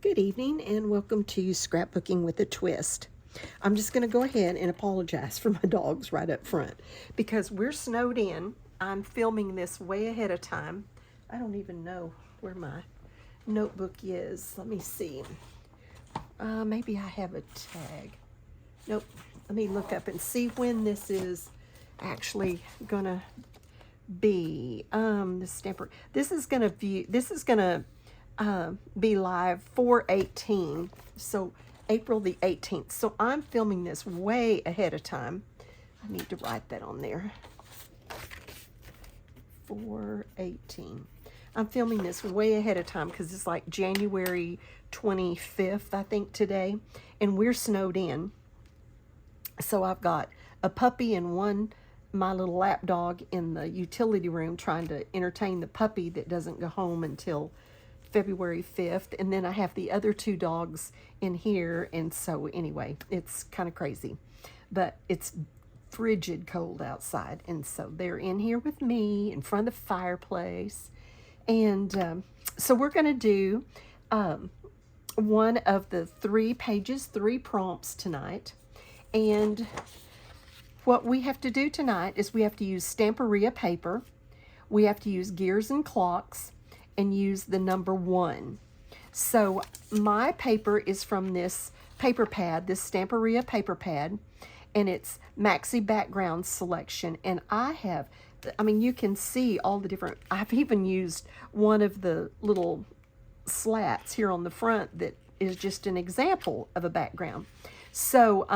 Good evening and welcome to Scrapbooking with a Twist. I'm just going to go ahead and apologize for my dogs right up front because we're snowed in. I'm filming this way ahead of time. I don't even know where my notebook is. Let me see. Maybe I have a tag. Nope. Let me look up and see when this is actually gonna be. The stamper. This is gonna be live 4/18, so April the 18th. So I'm filming this way ahead of time. I need to write that on there. 4/18. I'm filming this way ahead of time because it's like January 25th, I think, today, and we're snowed in. So I've got a puppy and my little lap dog in the utility room trying to entertain the puppy that doesn't go home until February 5th. And then I have the other two dogs in here. And so anyway, it's kind of crazy. But it's frigid cold outside. And so they're in here with me in front of the fireplace. And so we're going to do one of the 3 pages, 3 prompts tonight. And what we have to do tonight is we have to use Stamperia paper. We have to use gears and clocks and use the number 1. So my paper is from this paper pad, this Stamperia paper pad, and it's Maxi Background Selection. And you can see all the different, I've even used one of the little slats here on the front that is just an example of a background. So,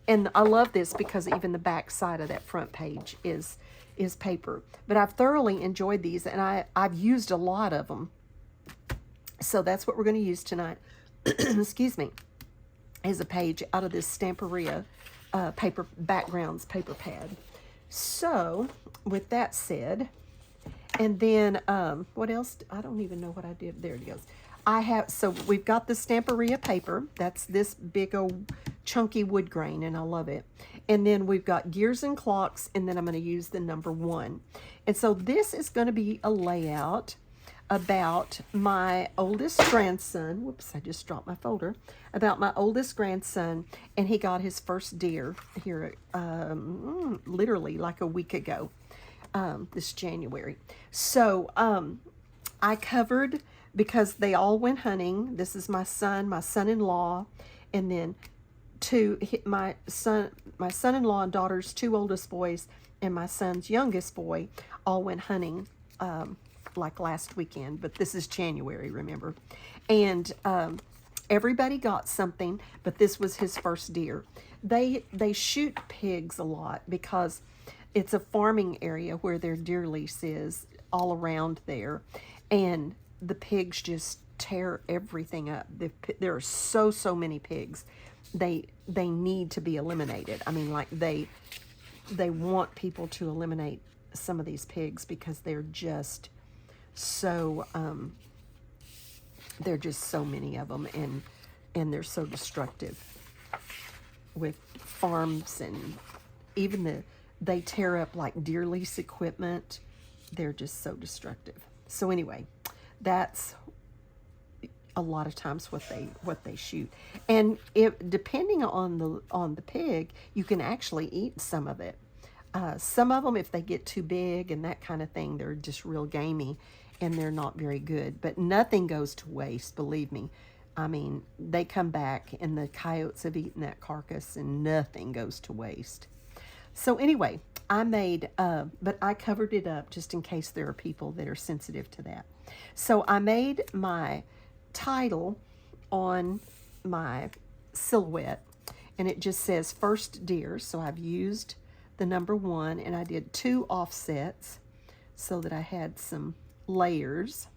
and I love this because even the back side of that front page is paper. But I've thoroughly enjoyed these, and I've used a lot of them. So that's what we're going to use tonight. Excuse me. Is a page out of this Stamperia paper backgrounds paper pad. So with that said, and then what else? I don't even know what I did. There it goes. So we've got the Stamperia paper. That's this big old chunky wood grain, and I love it. And then we've got gears and clocks, and then I'm going to use the number 1. And so this is going to be a layout about my oldest grandson. Whoops, I just dropped my folder. About my oldest grandson, and he got his first deer here literally like a week ago, this January. So I covered, because they all went hunting. This is my son-in-law, and then my son-in-law and daughter's 2 oldest boys, and my son's youngest boy all went hunting like last weekend, but this is January, remember. And everybody got something, but this was his first deer. They shoot pigs a lot because it's a farming area where their deer lease is all around there, and the pigs just tear everything up. There are so many pigs. They need to be eliminated. I mean, like they want people to eliminate some of these pigs because they're just so many of them, and they're so destructive with farms, and even they tear up like deer lease equipment. They're just so destructive. So anyway, that's a lot of times what they shoot. And depending on the pig, you can actually eat some of it. Some of them, if they get too big and that kind of thing, they're just real gamey and they're not very good. But nothing goes to waste, believe me. I mean, they come back and the coyotes have eaten that carcass and nothing goes to waste. So anyway, but I covered it up just in case there are people that are sensitive to that. So I made my title on my silhouette, and it just says first deer. So I've used the number 1, and I did 2 offsets so that I had some layers.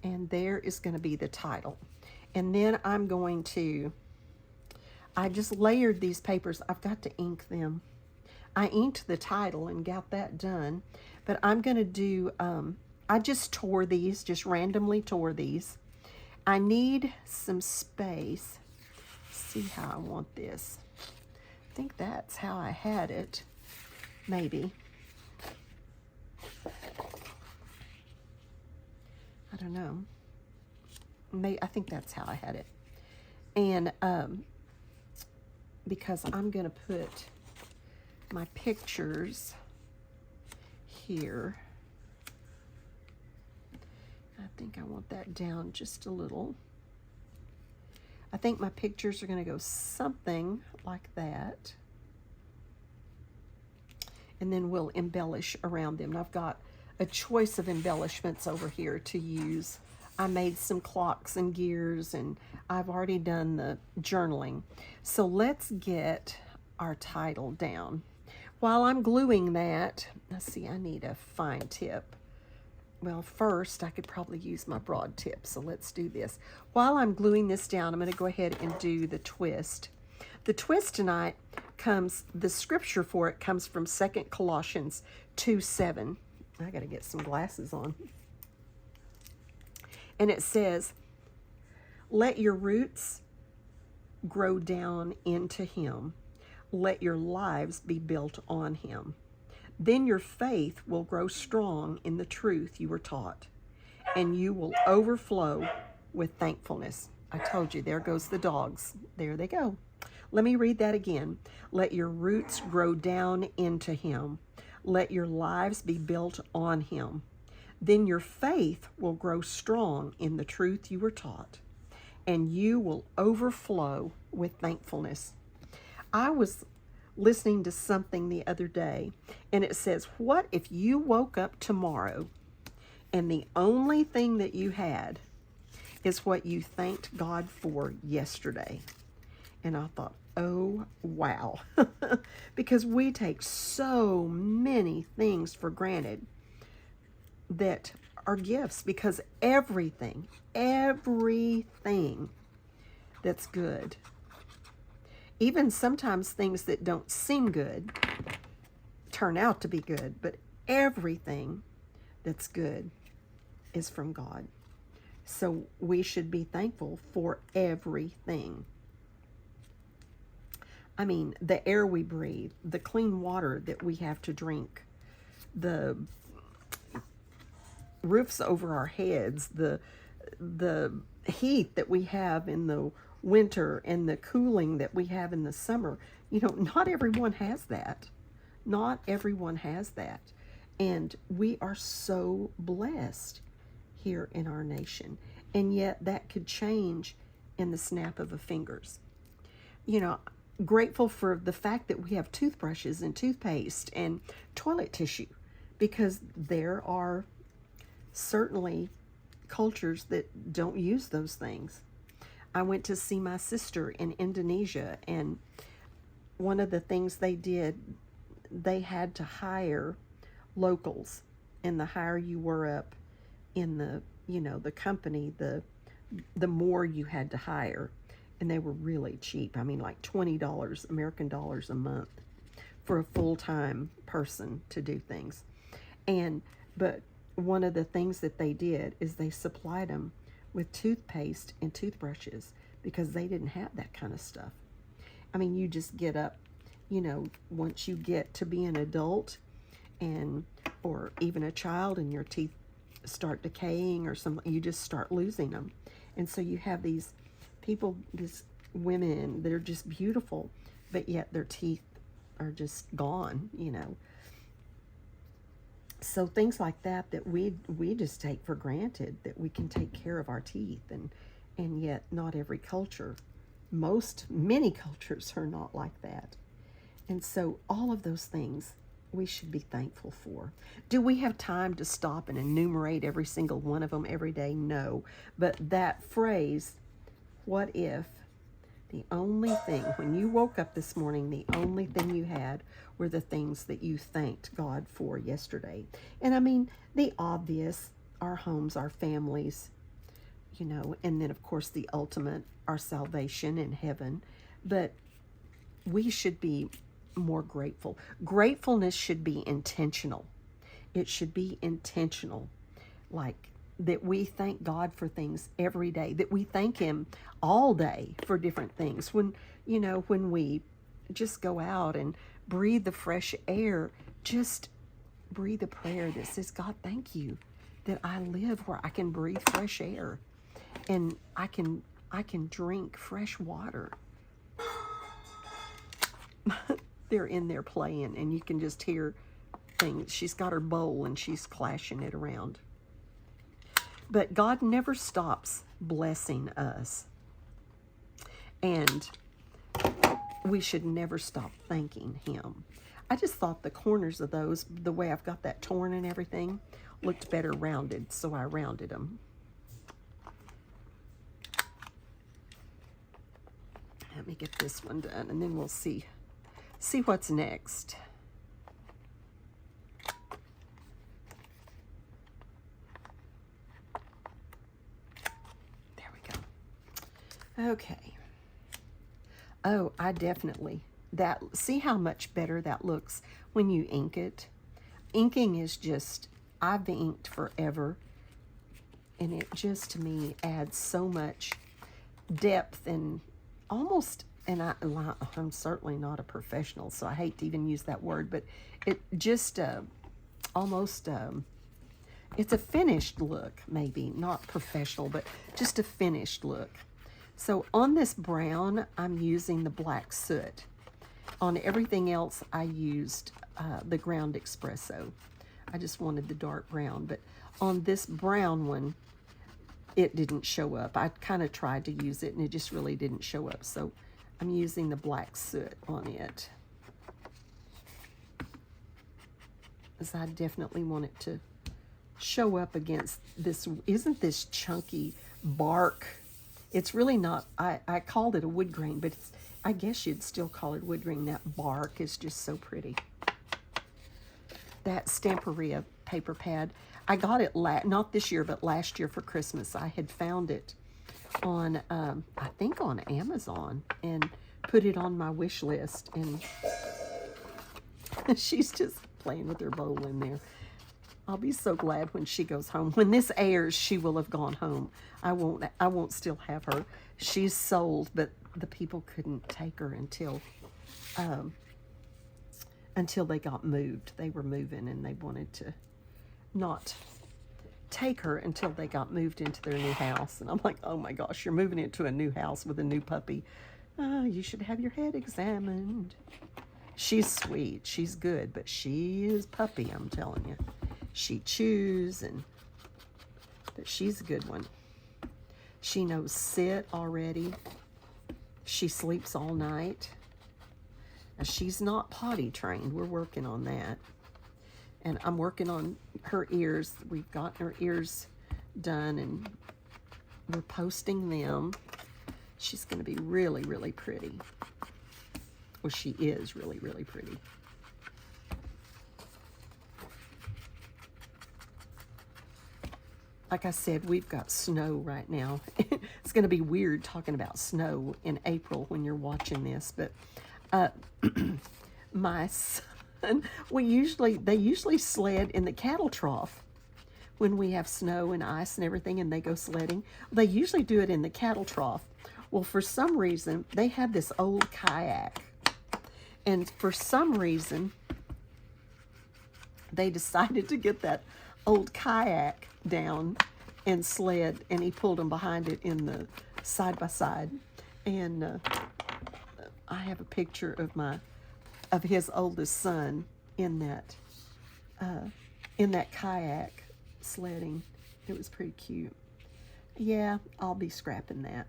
And there is going to be the title. And then I just layered these papers. I've got to ink them. I inked the title and got that done. But I'm going to do, I just randomly tore these. I need some space. See how I want this. I think that's how I had it, maybe. I don't know. I think that's how I had it. And because I'm going to put my pictures here. I think I want that down just a little. I think my pictures are going to go something like that. And then we'll embellish around them. And I've got a choice of embellishments over here to use. I made some clocks and gears, and I've already done the journaling. So let's get our title down. While I'm gluing that, let's see, I need a fine tip. Well, first, I could probably use my broad tip, so let's do this. While I'm gluing this down, I'm going to go ahead and do the twist. The twist tonight comes, the scripture for it comes from 2 Colossians 2:7. I got to get some glasses on. And it says, let your roots grow down into him. Let your lives be built on him. Then your faith will grow strong in the truth you were taught, and you will overflow with thankfulness. I told you, there goes the dogs. There they go. Let me read that again. Let your roots grow down into him. Let your lives be built on him. Then your faith will grow strong in the truth you were taught, and you will overflow with thankfulness. I was listening to something the other day, and it says, what if you woke up tomorrow and the only thing that you had is what you thanked God for yesterday? And I thought, oh, wow. Because we take so many things for granted that are gifts, because everything that's good, even sometimes things that don't seem good, turn out to be good, but everything that's good is from God. So we should be thankful for everything. I mean, the air we breathe, the clean water that we have to drink, the roofs over our heads, the heat that we have in the winter and the cooling that we have in the summer. You know, not everyone has that. Not everyone has that. And we are so blessed here in our nation. And yet that could change in the snap of a fingers. You know, grateful for the fact that we have toothbrushes and toothpaste and toilet tissue, because there are certainly cultures that don't use those things. I went to see my sister in Indonesia, and one of the things they did, they had to hire locals, and the higher you were up in the, you know, the company, the more you had to hire. And they were really cheap. I mean, like $20 American dollars a month for a full-time person to do things. But one of the things that they did is they supplied them with toothpaste and toothbrushes, because they didn't have that kind of stuff. I mean, you just get up, you know, once you get to be an adult or even a child, and your teeth start decaying or something, you just start losing them. And so you have these people, these women that are just beautiful, but yet their teeth are just gone, you know. So things like that we just take for granted, that we can take care of our teeth, and yet not every culture, many cultures are not like that. And so all of those things we should be thankful for. Do we have time to stop and enumerate every single one of them every day? No. But that phrase, what if the only thing, when you woke up this morning, the only thing you had were the things that you thanked God for yesterday? And I mean, the obvious, our homes, our families, you know, and then of course the ultimate, our salvation in heaven. But we should be more grateful. Gratefulness should be intentional. It should be intentional, like that we thank God for things every day, that we thank him all day for different things. When, you know, when we just go out and breathe the fresh air, just breathe a prayer that says, God, thank you that I live where I can breathe fresh air. and I can drink fresh water. They're in there playing, and you can just hear things. She's got her bowl, and she's clashing it around. But God never stops blessing us. And we should never stop thanking Him. I just thought the corners of those, the way I've got that torn and everything, looked better rounded, so I rounded them. Let me get this one done, and then we'll see what's next. There we go. Okay. Oh, I definitely, see how much better that looks when you ink it? Inking is just, I've inked forever, and it just, to me, adds so much depth and almost, and I'm certainly not a professional, so I hate to even use that word, but it just almost, it's a finished look, maybe, not professional, but just a finished look. So on this brown, I'm using the black soot. On everything else, I used the ground espresso. I just wanted the dark brown, but on this brown one, it didn't show up. I kind of tried to use it, and it just really didn't show up. So I'm using the black soot on it, because I definitely want it to show up against this. Isn't this chunky bark? It's really not, I called it a wood grain, but I guess you'd still call it wood grain. That bark is just so pretty. That Stamperia paper pad, I got it not this year, but last year for Christmas. I had found it on, I think on Amazon, and put it on my wish list, and she's just playing with her bowl in there. I'll be so glad when she goes home. When this airs, she will have gone home. I won't still have her. She's sold, but the people couldn't take her until they got moved. They were moving, and they wanted to not take her until they got moved into their new house. And I'm like, oh my gosh, you're moving into a new house with a new puppy. You should have your head examined. She's sweet. She's good, but she is puppy, I'm telling you. She chews, but she's a good one. She knows sit already. She sleeps all night. Now, she's not potty trained. We're working on that. And I'm working on her ears. We've gotten her ears done, and we're posting them. She's going to be really, really pretty. Well, she is really, really pretty. Like I said, we've got snow right now. It's going to be weird talking about snow in April when you're watching this, but my son, they usually sled in the cattle trough when we have snow and ice and everything, and they go sledding. They usually do it in the cattle trough. Well, for some reason, they had this old kayak, and for some reason, they decided to get that old kayak down and sled, and he pulled them behind it in the side by side. And I have a picture of his oldest son in that kayak sledding. It was pretty cute. Yeah, I'll be scrapping that.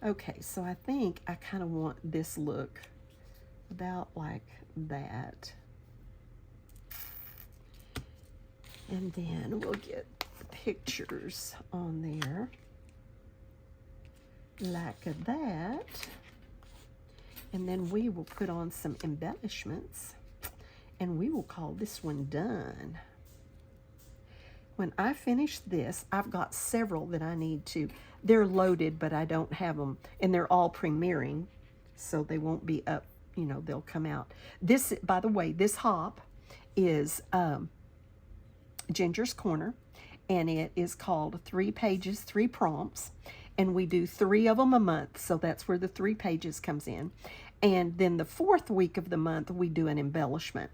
Okay, so I think I kind of want this look about like that. And then we'll get the pictures on there like that. And then we will put on some embellishments, and we will call this one done. When I finish this, I've got several that I need to, they're loaded, but I don't have them, and they're all premiering, so they won't be up, they'll come out. This, by the way, this hop is Ginger's Corner, and it is called 3 Pages, 3 Prompts, and we do 3 of them a month, so that's where the 3 pages comes in. And then the 4th week of the month, we do an embellishment.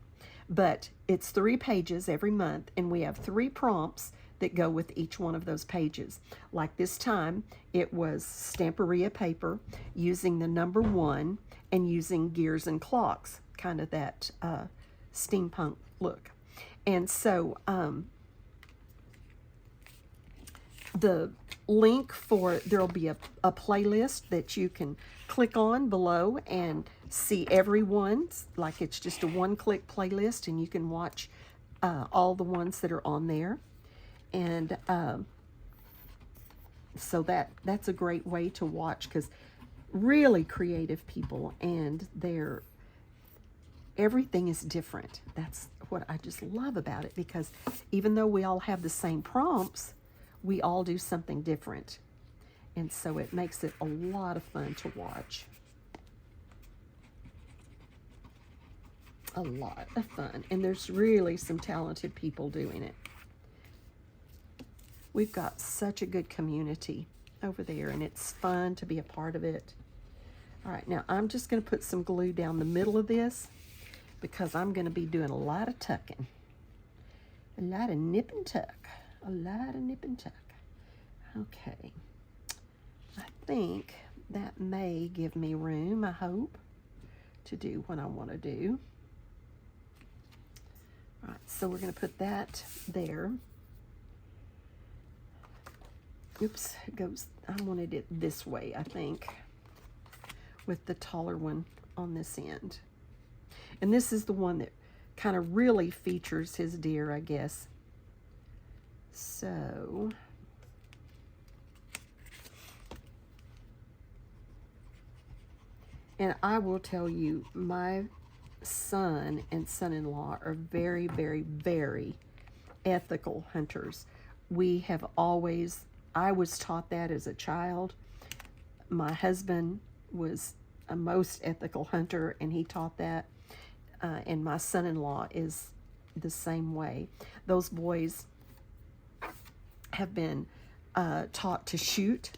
But it's 3 pages every month, and we have 3 prompts that go with each one of those pages. Like this time, it was Stamperia paper using the number 1 and using gears and clocks, kind of that steampunk look. And so the link for, there'll be a playlist that you can click on below and see everyone's, like it's just a one-click playlist, and you can watch all the ones that are on there. And so that's a great way to watch, because really creative people, and everything is different. That's what I just love about it, because even though we all have the same prompts, we all do something different. And so it makes it a lot of fun to watch. A lot of fun. And there's really some talented people doing it. We've got such a good community over there, and it's fun to be a part of it. All right, now I'm just going to put some glue down the middle of this, because I'm going to be doing a lot of tucking. A lot of nip and tuck. A lot of nip and tuck. Okay. I think that may give me room, I hope, to do what I want to do. All right, so we're going to put that there. Oops, it goes, I wanted it this way, I think, with the taller one on this end. And this is the one that kind of really features his deer, I guess. So, and I will tell you, my son and son-in-law are very, very, very ethical hunters. We have always, I was taught that as a child. My husband was a most ethical hunter, and he taught that. And my son-in-law is the same way. Those boys have been taught to shoot.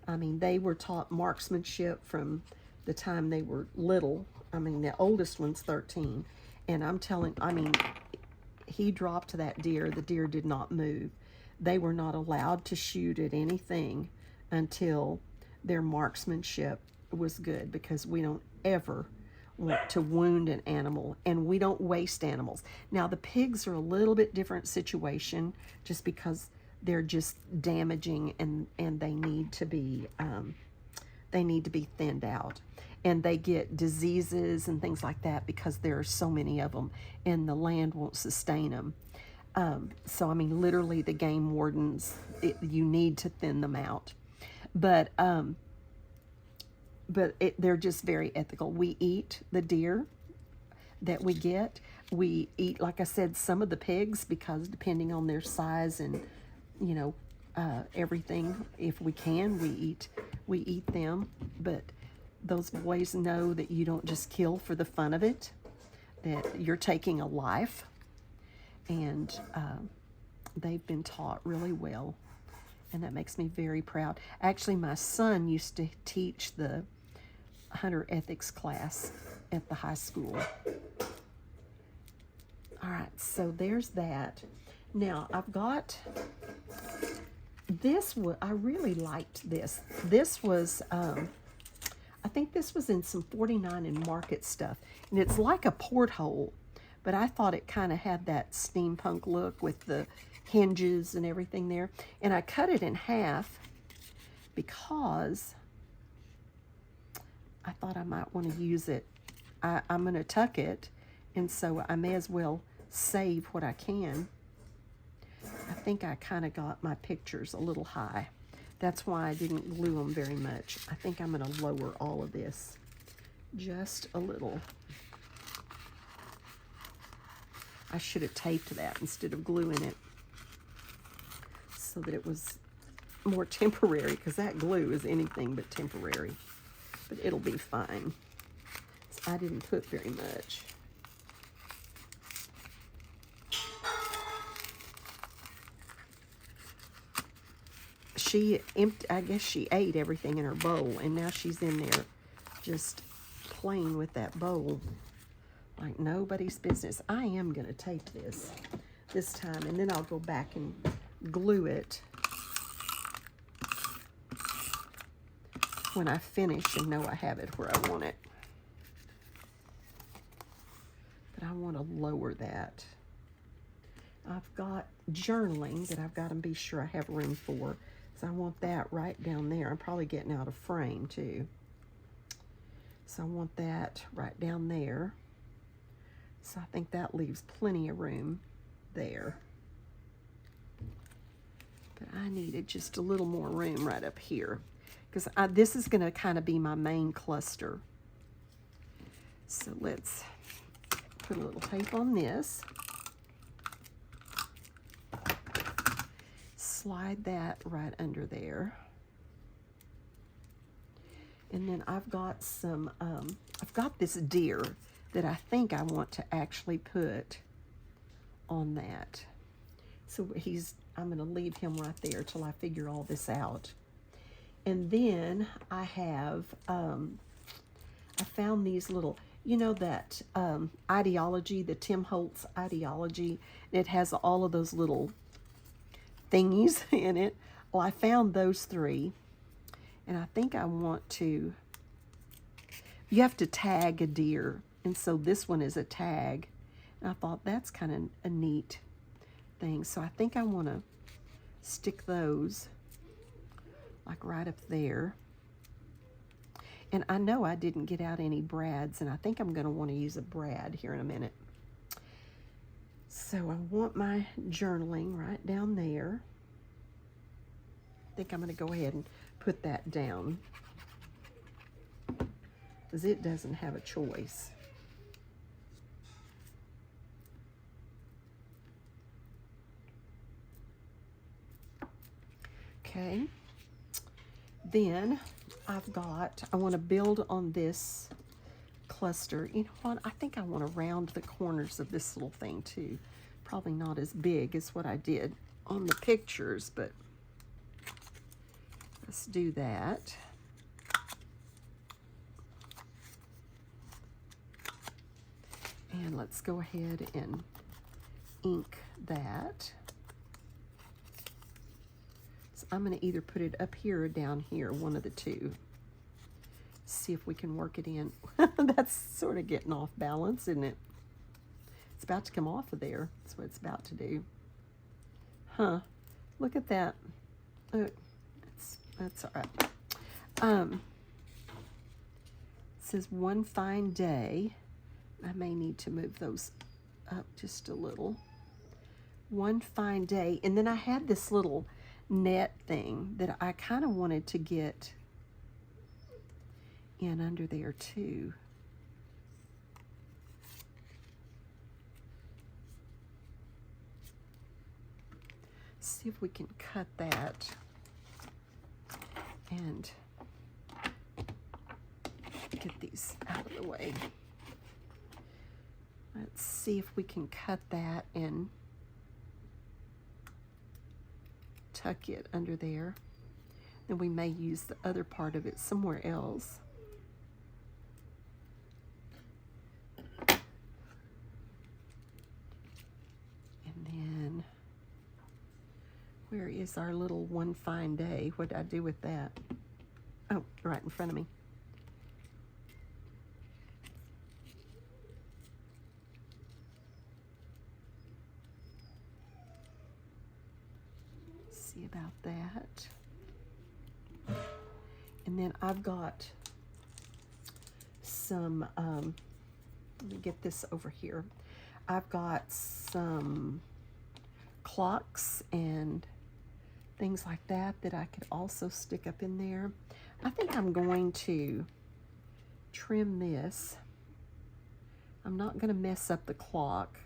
I mean, they were taught marksmanship from the time they were little. I mean, the oldest one's 13. And I'm telling, I mean, he dropped that deer. The deer did not move. They were not allowed to shoot at anything until their marksmanship was good, because we don't ever want to wound an animal, and we don't waste animals. Now, the pigs are a little bit different situation, just because they're just damaging, and they need to be thinned out, and they get diseases and things like that because there are so many of them, and the land won't sustain them. So I mean, literally, the game wardens, you need to thin them out, but they're just very ethical. We eat the deer that we get. We eat, like I said, some of the pigs, because depending on their size and, you know, everything, if we can, we eat them. But those boys know that you don't just kill for the fun of it, that you're taking a life. And they've been taught really well, and that makes me very proud. Actually, my son used to teach the hunter ethics class at the high school. All right, so there's that. Now, I've got this one. I really liked this. This was, I think this was in some 49 and Market stuff, and it's like a porthole, but I thought it kind of had that steampunk look with the hinges and everything there. And I cut it in half because I thought I might want to use it. I'm going to tuck it, and so I may as well save what I can. I think I kind of got my pictures a little high. That's why I didn't glue them very much. I think I'm going to lower all of this just a little. I should have taped that instead of gluing it so that it was more temporary, because that glue is anything but temporary. But it'll be fine. So I didn't put very much. I guess she ate everything in her bowl, and now she's in there just playing with that bowl like nobody's business. I am going to tape this time, and then I'll go back and glue it when I finish and know I have it where I want it. But I want to lower that. I've got journaling that I've got to be sure I have room for. So I want that right down there. I'm probably getting out of frame too. So I want that right down there. So I think that leaves plenty of room there. But I needed just a little more room right up here, because this is going to kind of be my main cluster. So let's put a little tape on this. Slide that right under there. And then I've got some, I've got this deer that I think I want to actually put on that. So I'm going to leave him right there till I figure all this out. And then I have, I found these little, you know, that ideology, the Tim Holtz ideology. It has all of those little thingies in it. Well, I found those 3. And I think I want to, you have to tag a deer. And so this one is a tag. And I thought that's kind of a neat thing. So I think I want to stick those like right up there. And I know I didn't get out any brads, and I think I'm going to want to use a brad here in a minute. So I want my journaling right down there. I think I'm going to go ahead and put that down, because it doesn't have a choice. Okay, then I want to build on this cluster. You know what, I think I want to round the corners of this little thing too. Probably not as big as what I did on the pictures, but let's do that. And let's go ahead and ink that. So I'm going to either put it up here or down here, one of the two. See if we can work it in. That's sort of getting off balance, isn't it? It's about to come off of there. That's what it's about to do. Huh. Look at that. That's all right. It says one fine day. I may need to move those up just a little. One fine day. And then I had this little net thing that I kind of wanted to get in under there too. See if we can cut that and get these out of the way. Let's see if we can cut that and tuck it under there. Then we may use the other part of it somewhere else. And then, where is our little one fine day? What did I do with that? Oh, right in front of me. See about that. And then I've got some, let me get this over here. I've got some clocks and things like that that I could also stick up in there. I think I'm going to trim this. I'm not going to mess up the clock.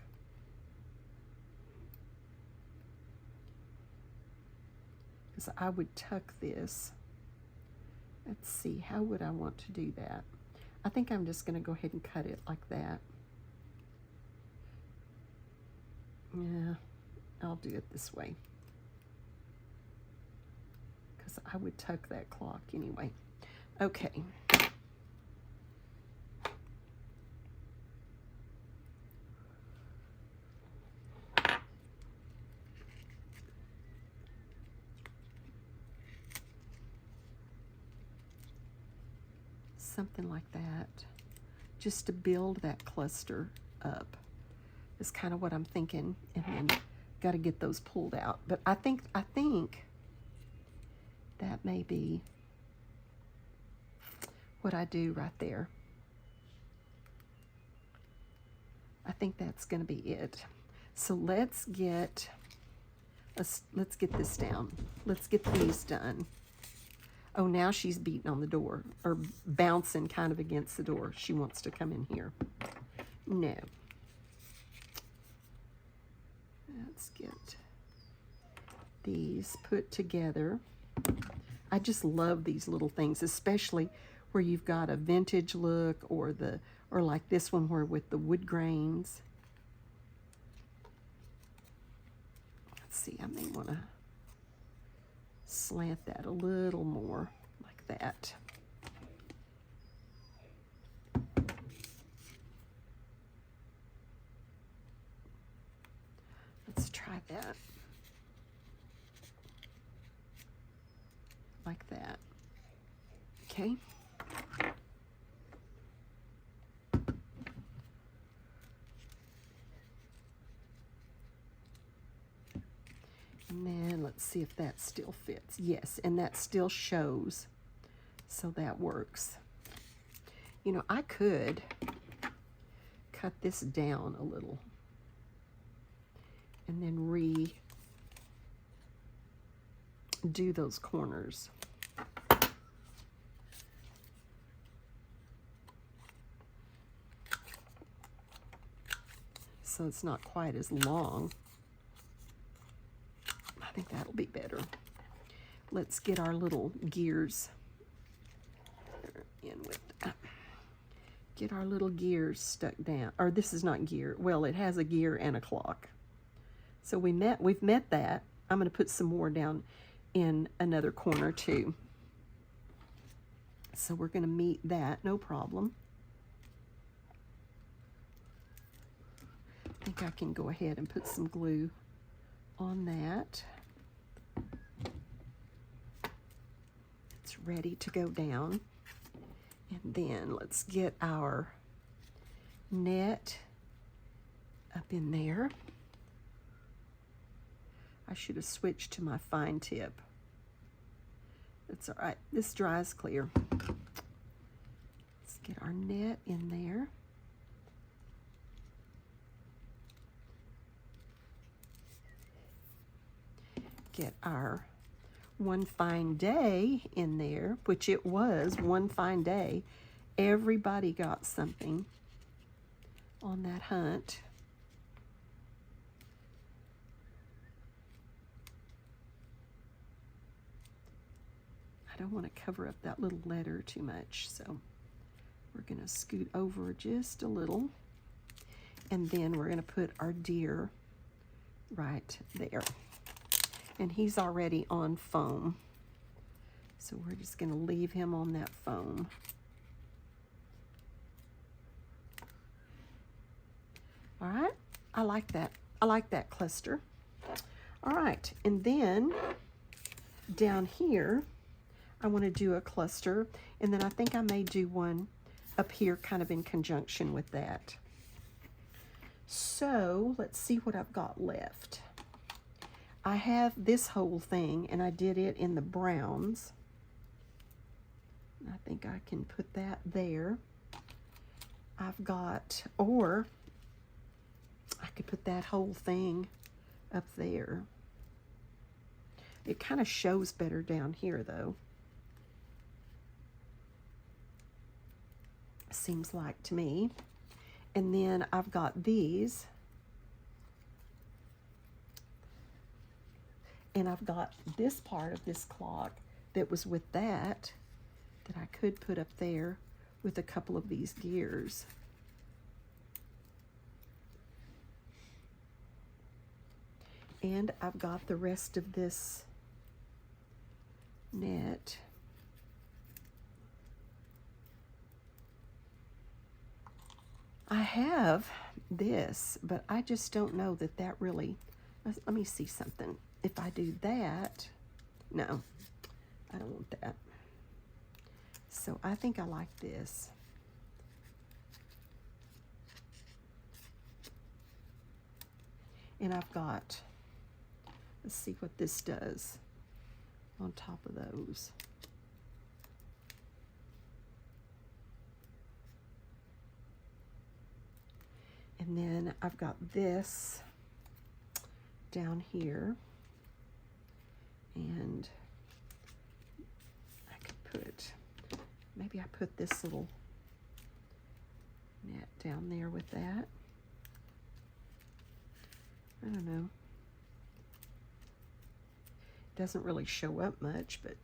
Because I would tuck this. Let's see, how would I want to do that? I think I'm just going to go ahead and cut it like that. Yeah, I'll do it this way. Because I would tuck that clock anyway. Okay. something like that, just to build that cluster up is kind of what I'm thinking. And then got to get those pulled out. But I think that may be what I do right there. I think that's going to be it. So let's get this down. Let's get these done. Oh, now she's beating on the door, or bouncing kind of against the door. She wants to come in here. No. Let's get these put together. I just love these little things, especially where you've got a vintage look, or like this one where with the wood grains. Let's see, I may want to slant that a little more like that. Let's try that. Like that. Okay. And then let's see if that still fits. Yes, and that still shows. So that works. You know, I could cut this down a little and then do those corners. So it's not quite as long. I think that'll be better. Let's get our little gears in with get our little gears stuck down. Or this is not gear. Well, it has a gear and a clock. So we've met that. I'm going to put some more down in another corner too. So we're going to meet that, no problem. I think I can go ahead and put some glue on that. It's ready to go down. And then let's get our net up in there. I should have switched to my fine tip. That's all right. This dries clear. Let's get our net in there. Get our One Fine Day in there, which it was one fine day. Everybody got something on that hunt. I don't want to cover up that little letter too much, so we're going to scoot over just a little, and then we're going to put our deer right there. And he's already on foam, so we're just going to leave him on that foam. All right, I like that. I like that cluster. All right, and then down here, I want to do a cluster, and then I think I may do one up here kind of in conjunction with that. So let's see what I've got left. I have this whole thing, and I did it in the browns. I think I can put that there. I've got, or I could put that whole thing up there. It kind of shows better down here, though. Seems like to me. And then I've got these. And I've got this part of this clock that was with that I could put up there with a couple of these gears. And I've got the rest of this net. I have this, but I just don't know that that really, let me see something. If I do that, no, I don't want that. So I think I like this. And I've got, let's see what this does on top of those. And then I've got this down here. And I could put, maybe I put this little net down there with that. I don't know. It doesn't really show up much, but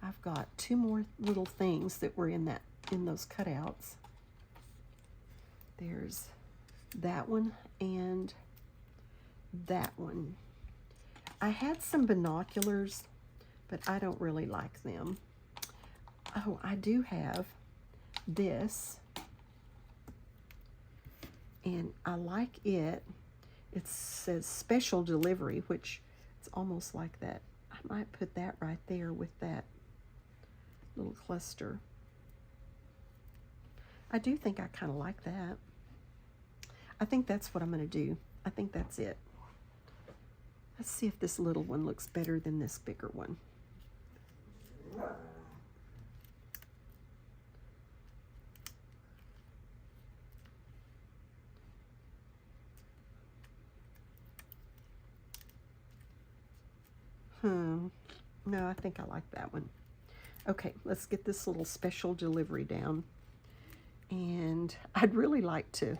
I've got two more little things that were in those cutouts. There's that one and that one. I had some binoculars, but I don't really like them. Oh, I do have this, and I like it. It says special delivery, which it's almost like that. I might put that right there with that little cluster. I do think I kind of like that. I think that's what I'm going to do. I think that's it. Let's see if this little one looks better than this bigger one. No, I think I like that one. Okay, let's get this little special delivery down. And I'd really like to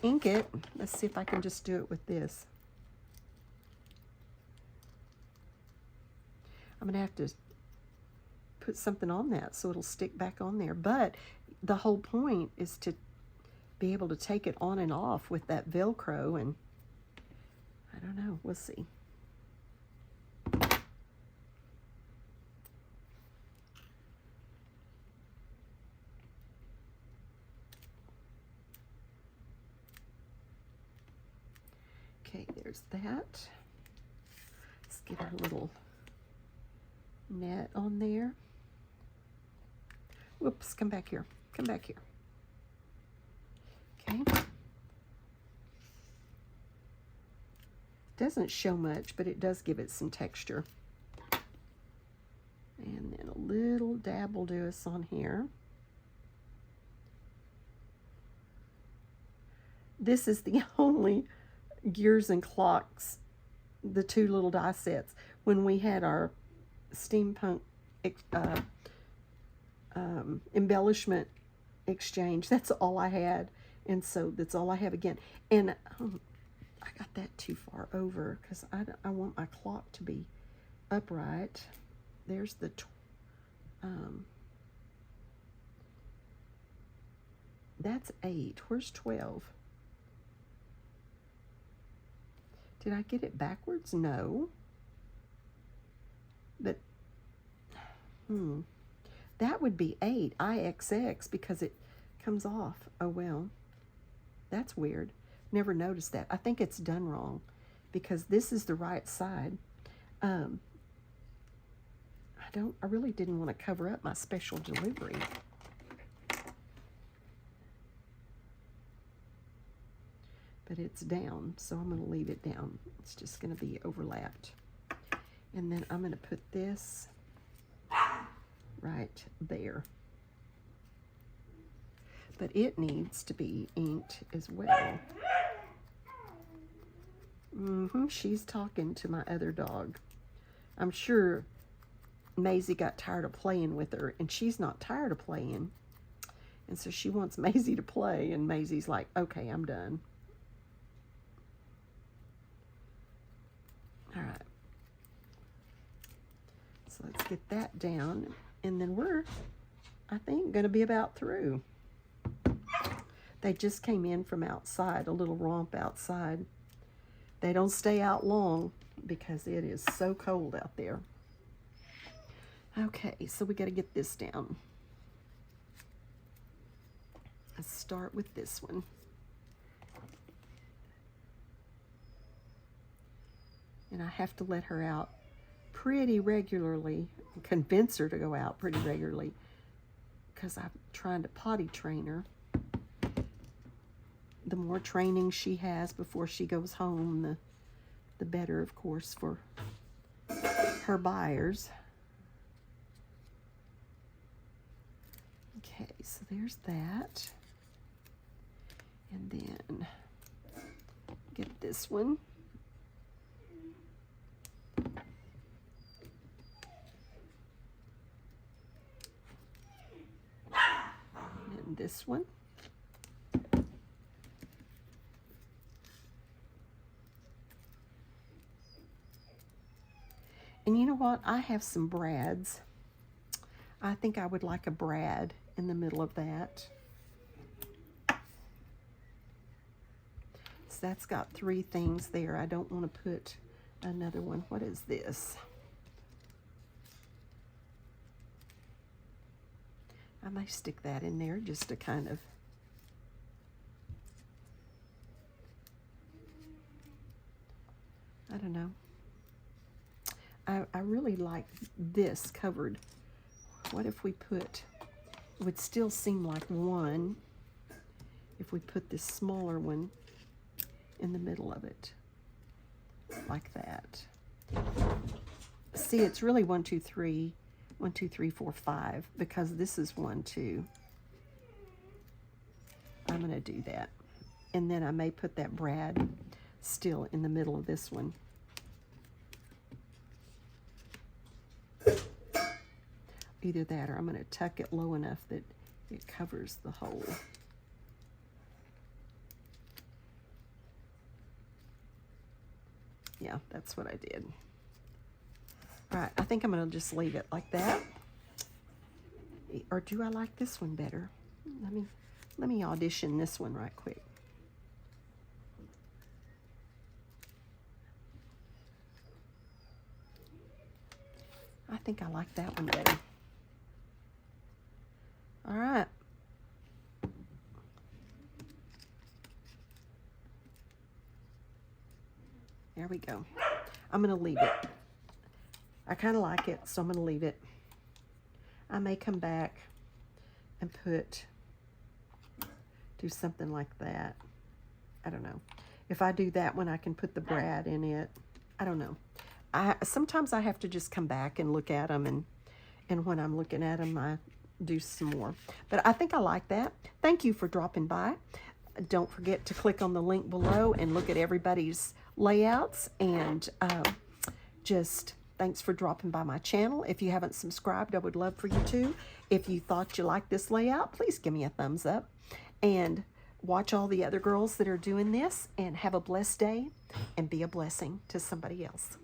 ink it. Let's see if I can just do it with this. I'm going to have to put something on that so it'll stick back on there. But the whole point is to be able to take it on and off with that Velcro, and I don't know, we'll see. Okay, there's that. Let's get our little net on there. Whoops, come back here. Come back here. Okay. Doesn't show much, but it does give it some texture. And then a little dab will do us on here. This is the only Gears and Clocks, the two little die sets. When we had our steampunk embellishment exchange, that's all I had, and so that's all I have again. And I got that too far over because I want my clock to be upright. There's the that's 8. Where's 12? Did I get it backwards? No. But, that would be 8, IXX, because it comes off. Oh, well, that's weird. Never noticed that. I think it's done wrong because this is the right side. I really didn't want to cover up my special delivery. But it's down, so I'm going to leave it down. It's just going to be overlapped. And then I'm going to put this right there. But it needs to be inked as well. She's talking to my other dog. I'm sure Maisie got tired of playing with her, and she's not tired of playing. And so she wants Maisie to play, and Maisie's like, okay, I'm done. All right. So let's get that down, and then we're, I think, going to be about through. They just came in from outside, a little romp outside. They don't stay out long because it is so cold out there. Okay, so we got to get this down. Let's start with this one. And I have to let her out pretty regularly, convince her to go out pretty regularly, because I'm trying to potty train her. The more training she has before she goes home, the better, of course, for her buyers. Okay, so there's that. And then get this one. And this one. And you know what? I have some brads. I think I would like a brad in the middle of that. So that's got 3 things there. I don't want to put another one. What is this? I may stick that in there just to kind of, I don't know. I really like this covered. What if we put, it would still seem like one if we put this smaller one in the middle of it, like that. See, it's really 1, 2, 3, 1, 2, 3, 4, 5, because this is 1, 2. I'm going to do that. And then I may put that brad still in the middle of this one. Either that, or I'm going to tuck it low enough that it covers the whole. Yeah, that's what I did. All right, I think I'm going to just leave it like that. Or do I like this one better? Let me audition this one right quick. I think I like that one better. All right. There we go. I'm going to leave it. I kind of like it, so I'm going to leave it. I may come back and do something like that. I don't know. If I do that one, I can put the brad in it. I don't know. Sometimes I have to just come back and look at them, and when I'm looking at them, I do some more. But I think I like that. Thank you for dropping by. Don't forget to click on the link below and look at everybody's layouts. And just thanks for dropping by my channel. If you haven't subscribed, I would love for you to. If you thought you liked this layout, please give me a thumbs up. And watch all the other girls that are doing this, and have a blessed day and be a blessing to somebody else.